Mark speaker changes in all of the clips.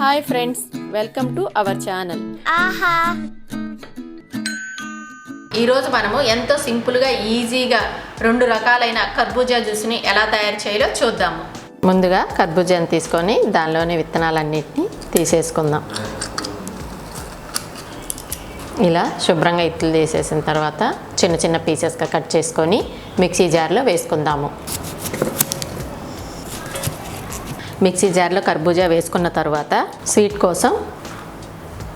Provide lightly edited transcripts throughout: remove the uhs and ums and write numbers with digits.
Speaker 1: Hi friends, welcome to our channel
Speaker 2: ఆహా.
Speaker 1: ఈరోజు మనము ఎంతో సింపుల్గా ఈజీగా 2 రకాలైన కర్బూజా జ్యూస్ని ఎలా తయారు చేయాలో చూద్దాము. ముందుగా కర్బూజాని తీసుకొని దానిలోని విత్తనాలన్నిటిని తీసేసుకుందాం. ఇలా శుభ్రంగా ఇత్తులు తీసేసిన తర్వాత చిన్న చిన్న పీసెస్గా కట్ చేసుకొని మిక్సీ జార్లో వేసుకుందాము. మిక్సీ జార్లో కర్బూజా వేసుకున్న తర్వాత స్వీట్ కోసం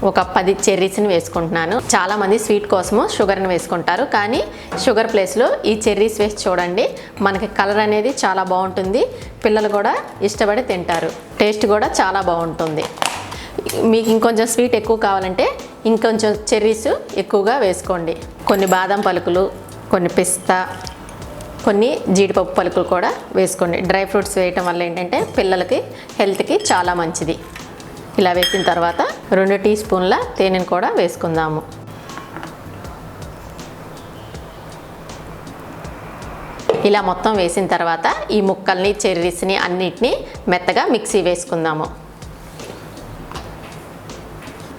Speaker 1: ఒక 10 చెర్రీస్ని వేసుకుంటున్నాను. చాలామంది స్వీట్ కోసము షుగర్ని వేసుకుంటారు, కానీ షుగర్ ప్లేస్లో ఈ చెర్రీస్ వేసి చూడండి, మనకి కలర్ అనేది చాలా బాగుంటుంది. పిల్లలు కూడా ఇష్టపడి తింటారు, టేస్ట్ కూడా చాలా బాగుంటుంది. మీకు ఇంకొంచెం స్వీట్ ఎక్కువ కావాలంటే ఇంకొంచెం చెర్రీస్ ఎక్కువగా వేసుకోండి. కొన్ని బాదం పలుకులు, కొన్ని పిస్తా, కొన్ని జీడిపప్పు పలుకులు కూడా వేసుకోండి. డ్రై ఫ్రూట్స్ వేయటం వల్ల ఏంటంటే పిల్లలకి హెల్త్కి చాలా మంచిది. ఇలా వేసిన తర్వాత 2 టీ స్పూన్ల తేనెను కూడా వేసుకుందాము. ఇలా మొత్తం వేసిన తర్వాత ఈ ముక్కల్ని, చెర్రీస్ని అన్నిటినీ మెత్తగా మిక్సీ వేసుకుందాము.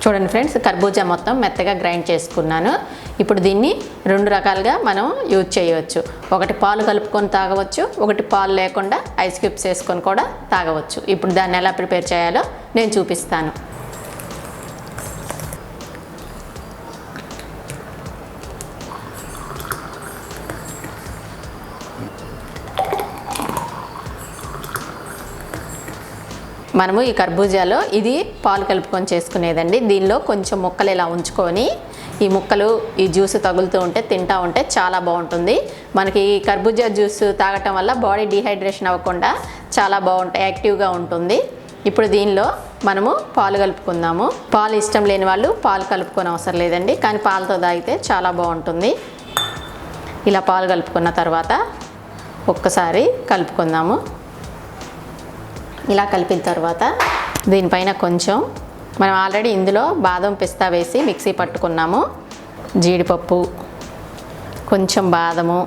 Speaker 1: చూడండి ఫ్రెండ్స్, కర్బూజా మొత్తం మెత్తగా గ్రైండ్ చేసుకున్నాను. ఇప్పుడు దీన్ని 2 రకాలుగా మనం యూజ్ చేయవచ్చు. ఒకటి పాలు కలుపుకొని తాగవచ్చు, ఒకటి పాలు లేకుండా ఐస్ క్యూబ్స్ వేసుకొని కూడా తాగవచ్చు. ఇప్పుడు దాన్ని ఎలా ప్రిపేర్ చేయాలో నేను చూపిస్తాను. మనము ఈ కర్బూజాలో ఇది పాలు కలుపుకొని చేసుకునేదండి. దీనిలో కొంచెం ముక్కలు ఇలా ఉంచుకొని ఈ ముక్కలు ఈ జ్యూస్ తగులుతూ ఉంటే తింటూ ఉంటే చాలా బాగుంటుంది. మనకి ఈ కర్బూజా జ్యూస్ తాగటం వల్ల బాడీ డీహైడ్రేషన్ అవ్వకుండా చాలా బాగుంటాయి, యాక్టివ్గా ఉంటుంది. ఇప్పుడు దీనిలో మనము పాలు కలుపుకుందాము. పాలు ఇష్టం లేని వాళ్ళు పాలు కలుపుకొని అవసరం లేదండి, కానీ పాలతో తాగితే చాలా బాగుంటుంది. ఇలా పాలు కలుపుకున్న తర్వాత ఒక్కసారి కలుపుకుందాము. ఇలా కలిపిన తర్వాత దీనిపైన కొంచెం మనం ఆల్రెడీ ఇందులో బాదం పిస్తా వేసి మిక్సీ పట్టుకున్నాము. జీడిపప్పు, కొంచెం బాదము,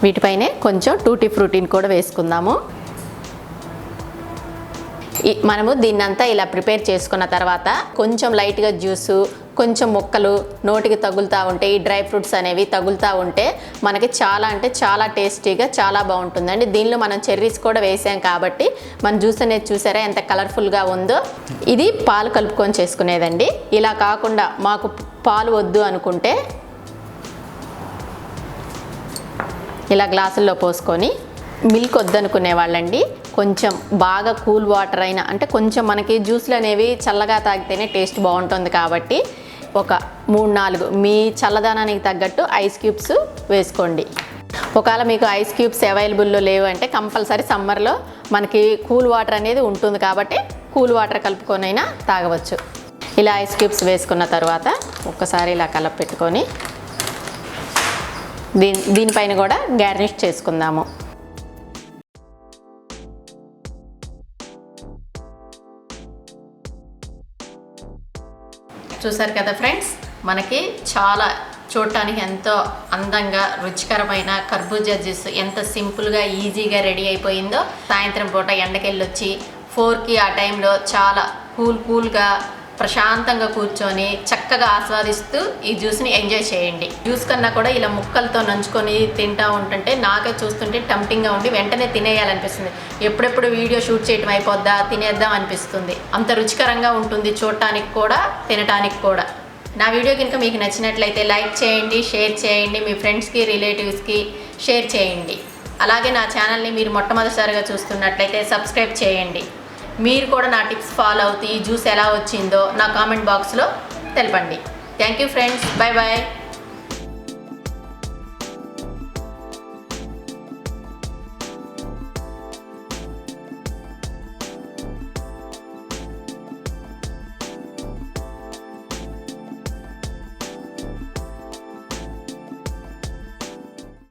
Speaker 1: వీటిపైనే కొంచెం టూటీ ఫ్రూటీని కూడా వేసుకుందాము. మనము దీన్నంతా ఇలా ప్రిపేర్ చేసుకున్న తర్వాత కొంచెం లైట్గా జ్యూసు, కొంచెం ముక్కలు నోటికి తగులుతూ ఉంటే, ఈ డ్రై ఫ్రూట్స్ అనేవి తగులుతూ ఉంటే మనకి చాలా అంటే చాలా టేస్టీగా చాలా బాగుంటుందండి. దీనిలో మనం చెర్రీస్ కూడా వేసాం కాబట్టి మన జ్యూస్ అనేది చూసారా ఎంత కలర్ఫుల్గా ఉందో. ఇది పాలు కలుపుకొని చేసుకునేదండి. ఇలా కాకుండా మాకు పాలు వద్దు అనుకుంటే ఇలా గ్లాసుల్లో పోసుకొని, మిల్క్ వద్దనుకునే వాళ్ళండి కొంచెం బాగా కూల్ వాటర్ అయినా, అంటే కొంచెం మనకి జ్యూస్లు అనేవి చల్లగా తాగితేనే టేస్ట్ బాగుంటుంది కాబట్టి ఒక 3-4 మీ చల్లదనానికి తగ్గట్టు ఐస్ క్యూబ్స్ వేసుకోండి. ఒకవేళ మీకు ఐస్ క్యూబ్స్ అవైలబుల్లో లేవు అంటే కంపల్సరీ సమ్మర్లో మనకి కూల్ వాటర్ అనేది ఉంటుంది కాబట్టి కూల్ వాటర్ కలుపుకొనైనా తాగవచ్చు. ఇలా ఐస్ క్యూబ్స్ వేసుకున్న తర్వాత ఒక్కసారి ఇలా కలపెట్టుకొని దీనిపైన కూడా గార్నిష్ చేసుకుందాము. చూసారు కదా ఫ్రెండ్స్, మనకి చాలా చూడటానికి ఎంతో అందంగా రుచికరమైన కర్బూజా జ్యూస్ ఎంత సింపుల్గా ఈజీగా రెడీ అయిపోయిందో. సాయంత్రం పూట ఎండకెళ్ళొచ్చి 4కి ఆ టైంలో చాలా కూల్గా ప్రశాంతంగా కూర్చొని చక్కగా ఆస్వాదిస్తూ ఈ జ్యూస్ని ఎంజాయ్ చేయండి. జ్యూస్ కన్నా కూడా ఇలా ముక్కలతో నంచుకొని తింటూ ఉంటుంటే నాకే చూస్తుంటే టెంప్టింగ్గా ఉండి వెంటనే తినేయాలనిపిస్తుంది. ఎప్పుడెప్పుడు వీడియో షూట్ చేయడం అయిపోద్దా, తినేద్దాం అనిపిస్తుంది. అంత రుచికరంగా ఉంటుంది చూడటానికి కూడా, తినటానికి కూడా. నా వీడియో కనుక మీకు నచ్చినట్లయితే లైక్ చేయండి, షేర్ చేయండి, మీ ఫ్రెండ్స్కి, రిలేటివ్స్కి షేర్ చేయండి. అలాగే నా ఛానల్ని మీరు మొట్టమొదటిసారిగా చూస్తున్నట్లయితే సబ్స్క్రైబ్ చేయండి. మీరు కూడా నా టిప్స్ ఫాలో అవుతూ ఈ జ్యూస్ ఎలా వచ్చిందో నా కామెంట్ బాక్స్లో తెలపండి. Thank you friends, bye bye.